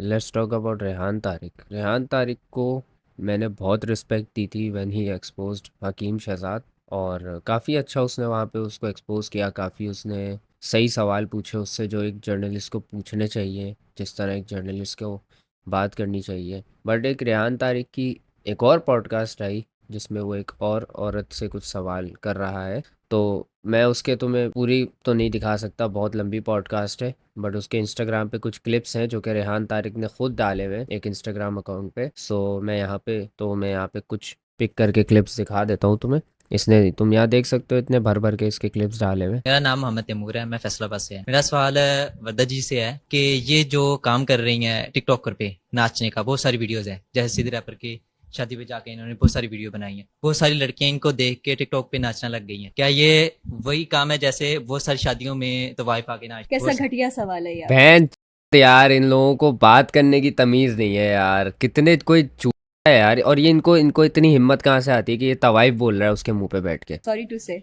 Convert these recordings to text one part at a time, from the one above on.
Let's talk about Rehan Tariq. Rehan Tariq को मैंने बहुत रिस्पेक्ट दी थी व्हेन ही एक्सपोज्ड हकीम शहजाद, और काफ़ी अच्छा उसने वहाँ पे उसको एक्सपोज किया। काफ़ी उसने सही सवाल पूछे उससे जो एक जर्नलिस्ट को पूछने चाहिए, जिस तरह एक जर्नलिस्ट को बात करनी चाहिए। बट एक रेहान तारिक की एक और पॉडकास्ट आई जिसमें वो एक और औरत से कुछ सवाल कर रहा है। तो मैं उसके तुम्हें पूरी तो नहीं दिखा सकता, बहुत लंबी पॉडकास्ट है। बट उसके इंस्टाग्राम पे कुछ क्लिप्स हैं जो कि रेहान तारिक ने खुद डाले हुए हैं एक इंस्टाग्राम अकाउंट पे। सो मैं यहाँ पे कुछ पिक करके क्लिप्स दिखा देता हूँ तुम्हें। इसने तुम यहाँ देख सकते हो, इतने भर भर के इसके क्लिप्स डाले हुए हैं। मेरा नाम मोहम्मद तैमूर है, मैं फैसलाबाद से है। मेरा सवाल वरदा जी से है कि ये जो काम कर रही हैं टिकटॉकर पे नाचने का, बहुत सारी वीडियोस है, जैसे सिद्धू रैपर की शादी पे जाके इन्होंने बहुत सारी वीडियो बनाई है। बहुत सारी लड़कियां इनको देख के टिकटॉक पे नाचना लग गई हैं। क्या ये वही काम है जैसे बहुत सारी शादियों में तो वाइफ आके नाच कैसा घटिया सवाल है ये आपका। बहन यार, इन लोगों को बात करने की तमीज नहीं है यार। कितने कोई चूतिया है यार। और ये इनको इनको इतनी हिम्मत कहाँ से आती है कि ये तवाइफ बोल रहा है उसके मुंह पे बैठ के। सॉरी टू से,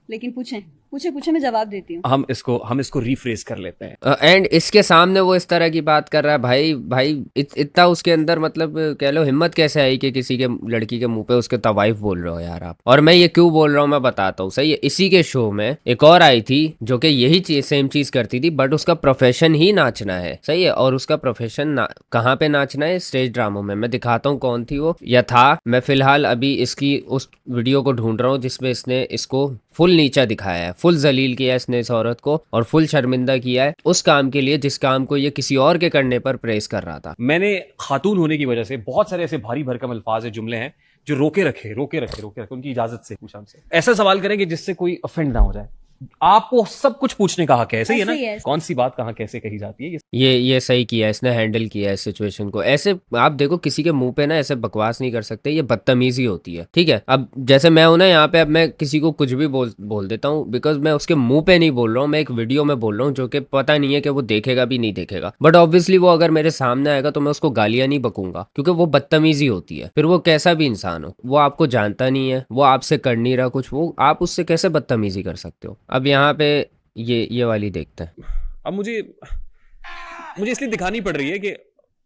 लेकिन पूछें पूछे पूछे मैं जवाब देती हूँ। हम इसको रीफ्रेज कर लेते हैं। एंड इसके सामने वो इस तरह की बात कर रहा है। भाई भाई इतना उसके अंदर मतलब कह लो हिम्मत कैसे आई कि किसी के लड़की के मुंह पे उसके तवाइफ बोल रहे हो यार आप। और मैं ये क्यों बोल रहा हूँ मैं बताता हूँ। सही है, इसी के शो में एक और आई थी जो कि यही चीज सेम चीज करती थी, बट उसका प्रोफेशन ही नाचना है। सही है, और उसका प्रोफेशन कहाँ पे नाचना है? स्टेज ड्रामों में। मैं दिखाता हूँ कौन थी वो या था। मैं फिलहाल अभी इसकी उस वीडियो को ढूंढ रहा हूँ जिसमें इसने इसको फुल नीचा दिखाया है, फुल जलील किया है इसने इस औरत को, और फुल शर्मिंदा किया है उस काम के लिए जिस काम को ये किसी और के करने पर प्रेस कर रहा था। मैंने खातून होने की वजह से बहुत सारे ऐसे भारी भरकम अल्फाज है, जुमले हैं जो रोके रखे उनकी इजाजत से पूछा हमसे। ऐसा सवाल करेंगे जिससे कोई ऑफेंड ना हो जाए। आपको सब कुछ पूछने का हक है, सही है ना? ऐसे ही है। कौन सी बात कहाँ कैसे कही जाती है ये सही किया इसने, हैंडल किया इस सिचुएशन को। ऐसे आप देखो किसी के मुंह पे ना ऐसे बकवास नहीं कर सकते, ये बदतमीजी होती है। ठीक है, अब जैसे मैं हूं ना यहाँ पे, अब मैं किसी को कुछ भी बोल देता हूँ बिकॉज मैं उसके मुंह पे नहीं बोल रहा हूँ, मैं एक वीडियो में बोल रहा हूँ जो कि पता नहीं है कि वो देखेगा भी नहीं देखेगा। बट ऑब्वियसली वो अगर मेरे सामने आएगा तो मैं उसको गालियां नहीं बकूंगा, क्योंकि वो बदतमीजी होती है। फिर वो कैसा भी इंसान हो, वो आपको जानता नहीं है, वो आपसे कर नहीं रहा कुछ, वो आप उससे कैसे बदतमीजी कर सकते हो? अब यहाँ पे ये वाली देखते हैं। अब मुझे इसलिए दिखानी पड़ रही है कि,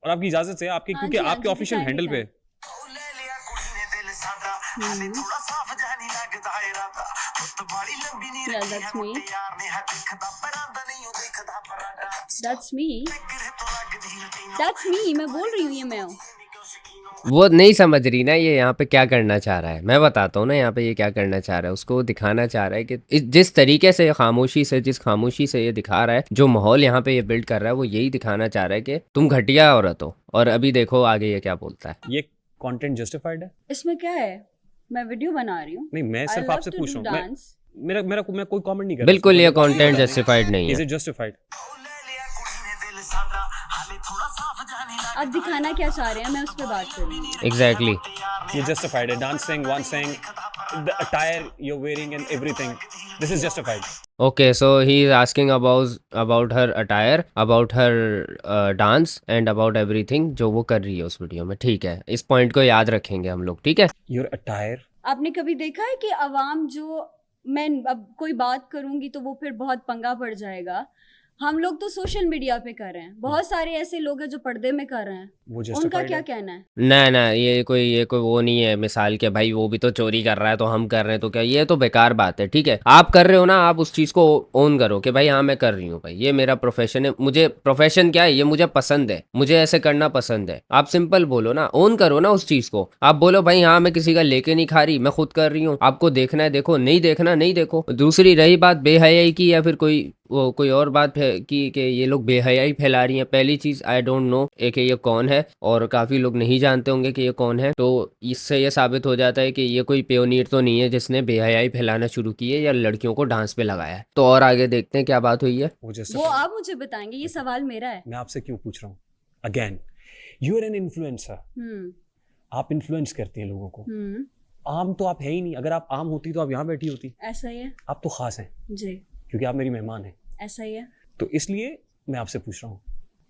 और आपकी इजाजत से आपके, हाँ क्योंकि जी, हाँ आपके जी, ऑफिशियल दिखाएं, हैंडल पे दिखाएं। Yeah, that's me. That's me. That's me. मैं बोल रही हूँ ये मैं हूँ। वो नहीं समझ रही ना ये यहाँ पे क्या करना चाह रहा है। मैं बताता हूँ ना यहाँ पे ये क्या करना चाह रहा है। उसको दिखाना चाह रहा है कि जिस तरीके से जिस खामोशी से ये दिखा रहा है, जो माहौल यहाँ पे ये बिल्ड कर रहा है, वो यही दिखाना चाह रहा है कि तुम घटिया औरत हो। और अभी देखो आगे ये क्या बोलता है। ये कंटेंट जस्टिफाइड है? इसमें क्या है? मैं वीडियो बना रही हूँ। नहीं, मैं I सिर्फ love आपसे to पूछ do रहा हूँ। dance. मैं कोई कमेंट नहीं कर रहा। बिल्कुल ये कंटेंट जस्टिफाइड नहीं इज है। It justified? आप दिखाना क्या चाह रहे हैं, मैं उस पर बात करूँगी। एग्जैक्टली। ये जस्टिफाइड है। Dancing, wancing, the attire you are wearing and everything, this is justified. Okay, so he is asking about her attire, about her dance and about everything जो वो कर रही है उस वीडियो में। ठीक है, इस पॉइंट को याद रखेंगे हम लोग। ठीक है। Your attire. आपने कभी देखा है कि अवाम जो, मैं अब कोई बात करूंगी तो वो फिर बहुत पंगा पड़ जाएगा। हम लोग तो सोशल मीडिया पे कर रहे हैं, बहुत सारे ऐसे लोग हैं जो पर्दे में कर रहे हैं, वो उनका जस्टिफाइड क्या है? कहना है? ना ना, ये कोई वो नहीं है मिसाल के भाई वो भी तो चोरी कर रहा है तो हम कर रहे हैं तो क्या, ये तो बेकार बात है। ठीक है, आप कर रहे हो ना, आप उस चीज़ को ओन करो कि भाई हाँ मैं कर रही हूँ, भाई ये मेरा प्रोफेशन है। मुझे प्रोफेशन क्या है, ये मुझे पसंद है, मुझे ऐसे करना पसंद है। आप सिंपल बोलो ना, ओन करो ना उस चीज़ को। आप बोलो भाई हाँ मैं किसी का लेके नहीं खा रही, मैं खुद कर रही हूँ, आपको देखना है देखो, नहीं देखना नहीं देखो। दूसरी रही बात बेहयाई की या फिर कोई और बात है कि ये लोग बेहयाई फैला रही हैं। पहली चीज़ आई डोंट नो कि ये कौन है, और काफ़ी लोग नहीं जानते होंगे कि ये कौन है। तो इससे ये साबित हो जाता है कि ये कोई प्योनीर तो नहीं है जिसने बेहयाई फैलाना शुरू की है या लड़कियों को डांस पे लगाया है। तो और आगे देखते हैं क्या बात हुई है। वो आप मुझे बताएंगे, ये सवाल मेरा है। मैं आपसे क्यों पूछ रहा हूँ? Again, you are an influencer. आप इन्फ्लुएंस करती हैं लोगों को। आम तो आप है ही नहीं। अगर आप आम होती तो आप यहाँ बैठी होती। ऐसा ही है आप तो खास हैं जी, क्योंकि आप मेरी मेहमान हैं। ऐसा ही है। तो इसलिए मैं आपसे पूछ रहा हूँ,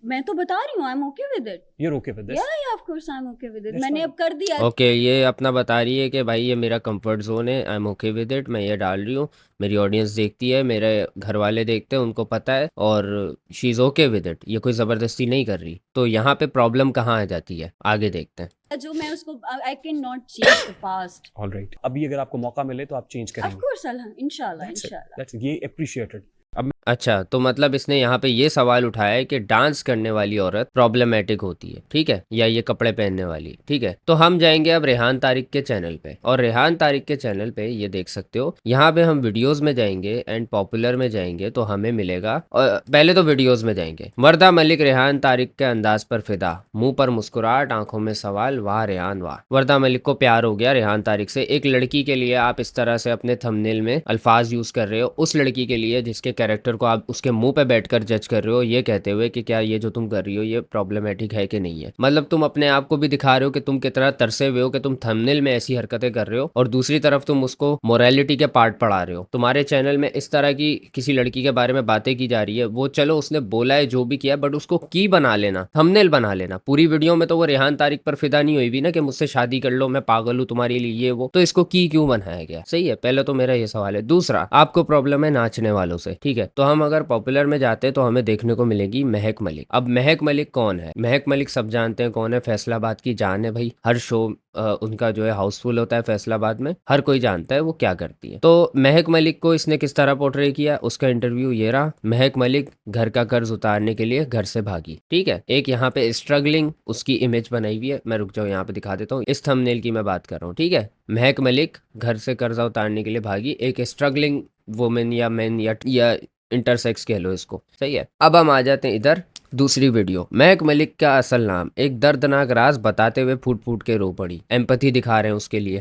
मैं तो बता रही हूँ, I am okay with it. You're okay with this? या of course I am okay with it, That's मैंने fine. अब कर दिया। ओके, ये अपना बता रही है कि भाई ये मेरा कंफर्ट जोन है, I am okay with it, मैं ये डाल रही हूँ, मेरी ऑडियंस देखती है, मेरे घर वाले देखते हैं, उनको पता है और she is okay with it, ये कोई ज़बरदस्ती नहीं कर रही। तो यहाँ पे प्रॉब्लम कहाँ आ जाती है, आगे देखते हैं। जो मैं उसको, I can not change the past. All right. अभी अगर आपको मौका मिले तो आप चेंज ऑफ करेंगे। कोर्स, इंशाल्लाह That's it. इंशाल्लाह। That's it. ये अप्रिशिएटेड। अब अच्छा, तो मतलब इसने यहाँ पे ये सवाल उठाया है कि डांस करने वाली औरत प्रॉब्लमेटिक होती है, ठीक है, या ये कपड़े पहनने वाली, ठीक है। तो हम जाएंगे अब रेहान तारिक के चैनल पे, और रेहान तारिक के चैनल पे ये देख सकते हो, यहाँ पे हम वीडियोस में जाएंगे एंड पॉपुलर में जाएंगे तो हमें मिलेगा, और पहले तो वीडियोस में जाएंगे। वर्दा मलिक रेहान तारिक के अंदाज पर फिदा, मुंह पर मुस्कुराहट, आंखों में सवाल, वाह रेहान वाह। वर्दा मलिक को प्यार हो गया रेहान तारिक से। एक लड़की के लिए आप इस तरह से अपने थंबनेल में अल्फाज यूज कर रहे हो, उस लड़की के लिए जिसके कैरेक्टर को आप उसके मुंह पे बैठकर जज कर रहे हो, ये कहते हुए कि क्या ये जो तुम कर रही हो ये प्रॉब्लमेटिक है कि नहीं है। मतलब तुम अपने आप को भी दिखा रहे हो कि तुम कितना तरसे हुए हो कि तुम थंबनेल में ऐसी हरकतें कर रहे हो, और दूसरी तरफ तुम उसको मोरालिटी के पार्ट पढ़ा रहे हो। तुम्हारे चैनल में इस तरह की किसी लड़की के बारे में बातें की जा रही है, वो चलो उसने बोला है जो भी किया, बट उसको की बना लेना, थंबनेल बना लेना। पूरी वीडियो में तो वो रेहान तारिक पर फिदा नहीं हुई भी ना कि मुझसे शादी कर लो, मैं पागल हूँ तुम्हारे लिए, ये वो, तो इसको की क्यों बनाया गया? सही है, पहले तो मेरा ये सवाल है। दूसरा, आपको प्रॉब्लम है नाचने वालों से, ठीक है, तो हम अगर पॉपुलर में जाते हैं तो हमें देखने को मिलेगी महक मलिक। अब महक मलिक कौन है? महक मलिक सब जानते हैं कौन है, फैसलाबाद की जान है भाई, हर शो उनका जो है हाउसफुल होता है फैसलाबाद में, हर कोई जानता है वो क्या करती है। तो महक मलिक को इसने किस तरह पोर्ट्रे किया, उसका इंटरव्यू ये रहा। महक मलिक घर का कर्ज उतारने के लिए घर से भागी, ठीक है। एक यहाँ पे स्ट्रगलिंग उसकी इमेज बनाई हुई है, मैं रुक जाऊँ यहाँ पे दिखा देता हूँ, इस थंबनेल की मैं बात कर रहा हूँ, ठीक है। महक मलिक घर से कर्जा उतारने के लिए भागी, एक स्ट्रगलिंग वुमेन या मैन या इंटरसेक्स कह लो इसको, सही है। अब हम आ जाते हैं इधर दूसरी वीडियो। महक मलिक का असल नाम, एक दर्दनाक राज बताते हुए फूट फूट के रो पड़ी। एम्पैथी दिखा रहे हैं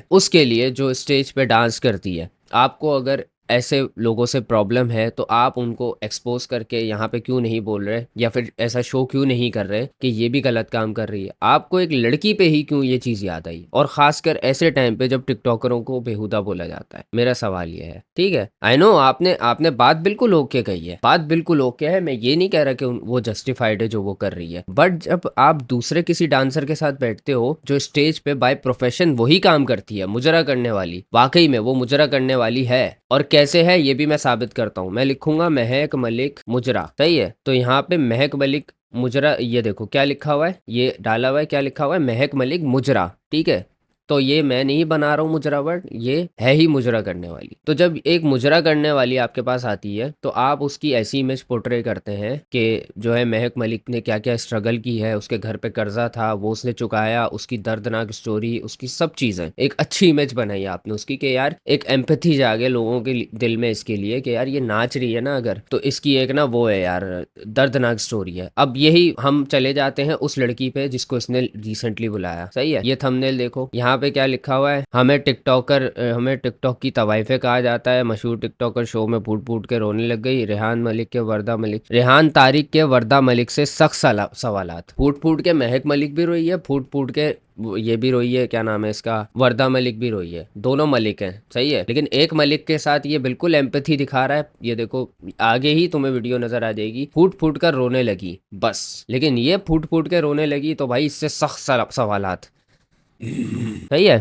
उसके लिए जो स्टेज पे डांस करती है। आपको अगर ऐसे लोगों से प्रॉब्लम है तो आप उनको एक्सपोज करके यहाँ पे क्यों नहीं बोल रहे, या फिर ऐसा शो क्यों नहीं कर रहे कि ये भी गलत काम कर रही है? आपको एक लड़की पे ही क्यों ये चीज़ याद आई, और खासकर ऐसे टाइम पे जब टिकटॉकरों को बेहुदा बोला जाता है? मेरा सवाल ये है, ठीक है, आई नो आपने बात बिल्कुल ओके कही है, बात बिल्कुल ओके है, मैं ये नहीं कह रहा कि वो जस्टिफाइड है जो वो कर रही है, बट जब आप दूसरे किसी डांसर के साथ बैठते हो जो स्टेज पे बाय प्रोफेशन वही काम करती है, मुजरा करने वाली, वाकई में वो मुजरा करने वाली है, और कैसे है ये भी मैं साबित करता हूँ। मैं लिखूंगा महक मलिक मुजरा, सही है, तो यहाँ पे महक मलिक मुजरा, ये देखो क्या लिखा हुआ है, ये डाला हुआ है, क्या लिखा हुआ है, महक मलिक मुजरा, ठीक है। तो ये मैं नहीं बना रहा हूँ मुजरा वर्ड, ये है ही मुजरा करने वाली। तो जब एक मुजरा करने वाली आपके पास आती है तो आप उसकी ऐसी इमेज पोर्ट्रे करते हैं कि जो है महक मलिक ने क्या क्या स्ट्रगल की है, उसके घर पे कर्जा था वो उसने चुकाया, उसकी दर्दनाक स्टोरी, उसकी सब चीज़ें, एक अच्छी इमेज बनाई आपने उसकी कि यार एक एम्पैथी जागे लोगों के दिल में इसके लिए कि यार ये नाच रही है ना अगर, तो इसकी एक ना वो है यार दर्दनाक स्टोरी है। अब यही हम चले जाते हैं उस लड़की पे जिसको इसने रिसेंटली बुलाया, सही है। ये थंबनेल देखो, यहाँ पे क्या लिखा हुआ है, हमें टिकटॉक की तवाइफे कहा जाता है, मशहूर टिकटॉकर शो में फूट फूट के रोने लग गई। रेहान तारिक के वर्दा मलिक से सख्त सवालात। फूट फूट के महक मलिक भी रोई है, फूट फूट के ये भी रोई है, क्या नाम है इसका, वर्दा मलिक भी रोई है, दोनों मलिक हैं, सही है। लेकिन एक मलिक के साथ ये बिल्कुल एम्पैथी दिखा रहा है, ये देखो आगे ही तुम्हें वीडियो नजर आ जाएगी, फूट फूट कर रोने लगी बस। लेकिन ये फूट फूट के रोने लगी तो भाई इससे सख्त सवालात, सही है।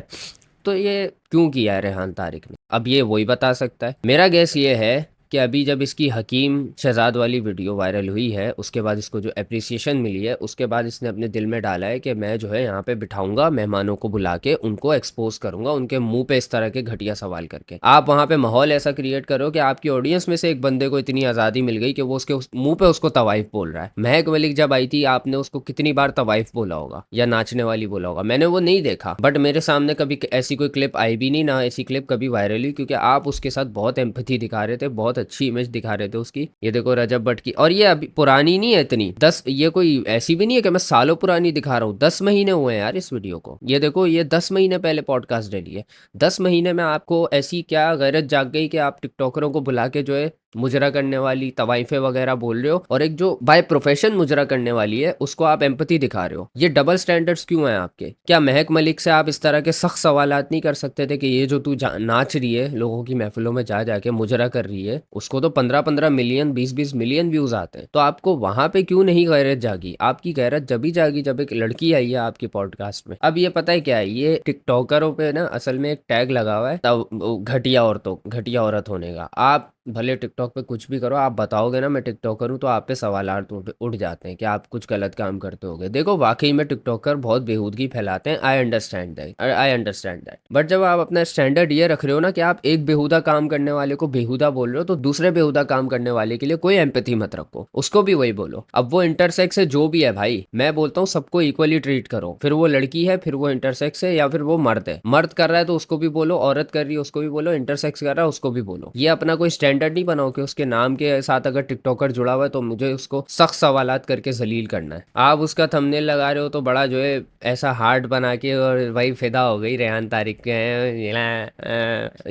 तो ये क्यों किया है रेहान तारिक ने, अब ये वही बता सकता है। मेरा गैस ये है कि अभी जब इसकी हकीम शहजाद वाली वीडियो वायरल हुई है, उसके बाद इसको जो एप्रिसिएशन मिली है, उसके बाद इसने अपने दिल में डाला है कि मैं जो है यहाँ पे बिठाऊंगा मेहमानों को बुला के, उनको एक्सपोज करूंगा उनके मुंह पे इस तरह के घटिया सवाल करके। आप वहाँ पे माहौल ऐसा क्रिएट करो कि आपकी ऑडियंस में से एक बंदे को इतनी आज़ादी मिल गई कि वो उसके मुंह पे उसको तवाइफ बोल रहा है। महक मलिक जब आई थी आपने उसको कितनी बार तवाइफ बोला होगा या नाचने वाली बोला होगा, मैंने वो नहीं देखा, बट मेरे सामने कभी ऐसी कोई क्लिप आई भी नहीं, ना ऐसी क्लिप कभी वायरल हुई, क्योंकि आप उसके साथ बहुत एम्पैथी दिखा रहे थे, बहुत अच्छी इमेज दिखा रहे थे उसकी। ये देखो रजब भट्ट की, और ये अभी पुरानी नहीं है इतनी, ये कोई ऐसी भी नहीं है कि मैं सालों पुरानी दिखा रहा हूँ, 10 महीने हुए हैं यार इस वीडियो को। ये देखो ये 10 महीने पहले पॉडकास्ट डली है, 10 महीने में आपको ऐसी क्या गैरत जाग गई कि आप टिकटॉकरों को बुला के जो है मुजरा करने वाली तवाइफे वगैरह बोल रहे हो, और एक जो बाय प्रोफेशन मुजरा करने वाली है उसको आप एम्पैथी दिखा रहे हो। ये डबल स्टैंडर्ड्स क्यों हैं आपके? क्या महक मलिक से आप इस तरह के सख्त सवालात नहीं कर सकते थे कि ये जो तू नाच रही है लोगों की महफिलों में जा जाके मुजरा कर रही है, उसको तो 15-15 मिलियन 20-20 मिलियन व्यूज आते हैं, तो आपको वहां पे क्यों नहीं गैरत जागी? आपकी गैरत जब भी जागी जब एक लड़की आई है आपकी पॉडकास्ट में। अब ये पता है क्या है, ये टिकटॉकरों पे ना असल में एक टैग लगा हुआ है तब घटिया औरतों घटिया औरत होने का। आप भले टिकटॉक पे कुछ भी करो, आप बताओगे ना मैं टिकटॉकर हूँ तो आप पे सवालात उठ जाते हैं कि आप कुछ गलत काम करते होगे। देखो वाकई में टिकटॉकर बहुत बेहूदगी फैलाते हैं, आई अंडरस्टैंड दैट, बट जब आप अपना स्टैंडर्ड ये रख रहे हो ना कि आप एक बेहुदा काम करने वाले को बेहुदा बोल रहे हो, तो दूसरे बेहुदा काम करने वाले के लिए कोई एम्पैथी मत रखो, उसको भी वही बोलो। अब वो इंटरसेक्स है जो भी है भाई, मैं बोलता हूँ सबको इक्वली ट्रीट करो, फिर वो लड़की है, फिर वो इंटरसेक्स है, या फिर वो मर्द है। मर्द कर रहा है तो उसको भी बोलो, औरत कर रही है उसको भी बोलो, इंटरसेक्स कर रहा है उसको भी बोलो। ये अपना कोई स्टैंडर्ड नहीं बनाओ कि उसके नाम के साथ अगर टिकटॉकर जुड़ा हुआ है तो मुझे उसको सख्त सवालात करके जलील करना है। आप उसका थंबनेल लगा रहे हो तो बड़ा जो है ऐसा हार्ट बना के, और भाई फिदा हो गई रेहान तारिक के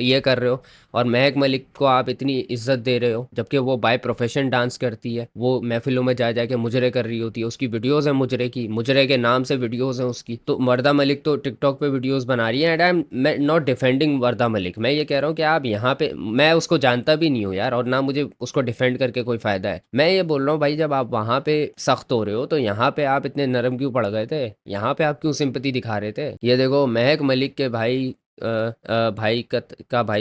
ये कर रहे हो, और महक मलिक को आप इतनी इज्जत दे रहे हो जबकि वो बाय प्रोफेशन डांस करती है, वो महफिलों में जा जाके मुजरे कर रही होती है, उसकी वीडियोस है मुजरे की, मुजरे के नाम से वीडियोस हैं उसकी। तो वर्दा मलिक तो टिकटॉक पे वीडियोस बना रही है, and I am not defending Warda Malik, मैं ये कह रहा हूँ कि आप यहाँ पे, मैं उसको जानता भी नहीं हूँ यार, और ना मुझे उसको डिफेंड करके कोई फायदा है। मैं ये बोल रहा हूँ भाई जब आप वहाँ पे सख्त हो रहे हो तो यहाँ पे आप इतने नरम क्यों पड़ गए थे? यहाँ पे आप क्यों सिंपैथी दिखा रहे थे? ये देखो महक मलिक के भाई भाई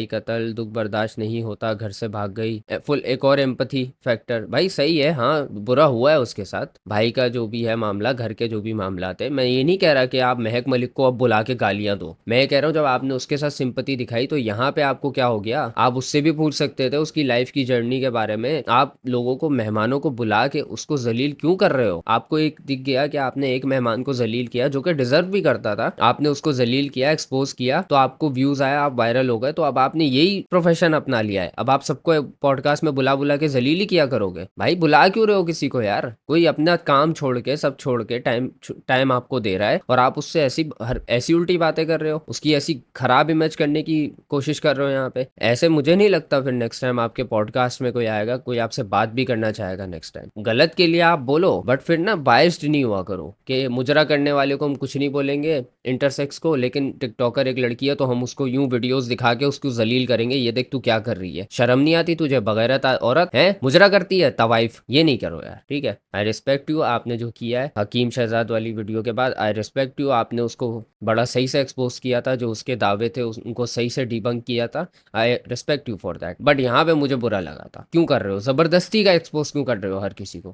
कत्ल दुख बर्दाश्त नहीं होता, घर से भाग गई, फुल एक और एम्पैथी फैक्टर। भाई सही है, हाँ बुरा हुआ है उसके साथ, भाई का जो भी है मामला, घर के जो भी मामला थे, मैं ये नहीं कह रहा कि आप महक मलिक को अब बुला के गालियां दो। मैं ये कह रहा हूँ जब आपने उसके साथ सिंपैथी दिखाई तो यहाँ पे आपको क्या हो गया? आप उससे भी पूछ सकते थे उसकी लाइफ की जर्नी के बारे में। आप लोगों को, मेहमानों को बुला के उसको जलील क्यों कर रहे हो? आपको एक दिख गया कि आपने एक मेहमान को जलील किया जो कि डिजर्व भी करता था, आपने उसको जलील किया, एक्सपोज किया, तो आपको व्यूज आया, आप वायरल हो गए, तो अब आपने यही प्रोफेशन अपना लिया है। अब आप सबको पॉडकास्ट में बुला बुला के जलील ही किया करोगे? भाई बुला क्यों रहे हो किसी को यार? कोई अपना काम छोड़ के, सब छोड़ के टाइम आपको दे रहा है और आप उससे ऐसी उल्टी बातें कर रहे हो, उसकी ऐसी खराब इमेज करने की कोशिश कर रहे हो यहाँ पे। ऐसे मुझे नहीं लगता फिर नेक्स्ट टाइम आपके पॉडकास्ट में कोई आएगा, कोई आपसे बात भी करना चाहेगा नेक्स्ट टाइम। गलत के लिए आप बोलो, बट फिर ना बायस्ड नहीं हुआ करो कि मुजरा करने वाले को हम कुछ नहीं बोलेंगे, इंटरसेक्स को, लेकिन टिकटॉकर एक लड़की है तो हम उसको यूं वीडियोस दिखा के उसको जलील करेंगे, ये देख तू क्या कर रही है, शर्म नहीं आती तुझे? बगैरत औरत है, मुजरा करती है तवाइफ, ये नहीं करो यार, ठीक है? आई रिस्पेक्ट यू, आपने जो किया है हकीम शहजाद वाली वीडियो के बाद, आई रिस्पेक्ट यू, आपने उसको बड़ा सही से एक्सपोज किया था, जो उसके दावे थे उनको सही से डिबंक किया था, I respect you for that. But यहाँ पे मुझे बुरा लगा था, क्यों कर रहे हो? जबरदस्ती का एक्सपोज क्यों कर रहे हो हर किसी को?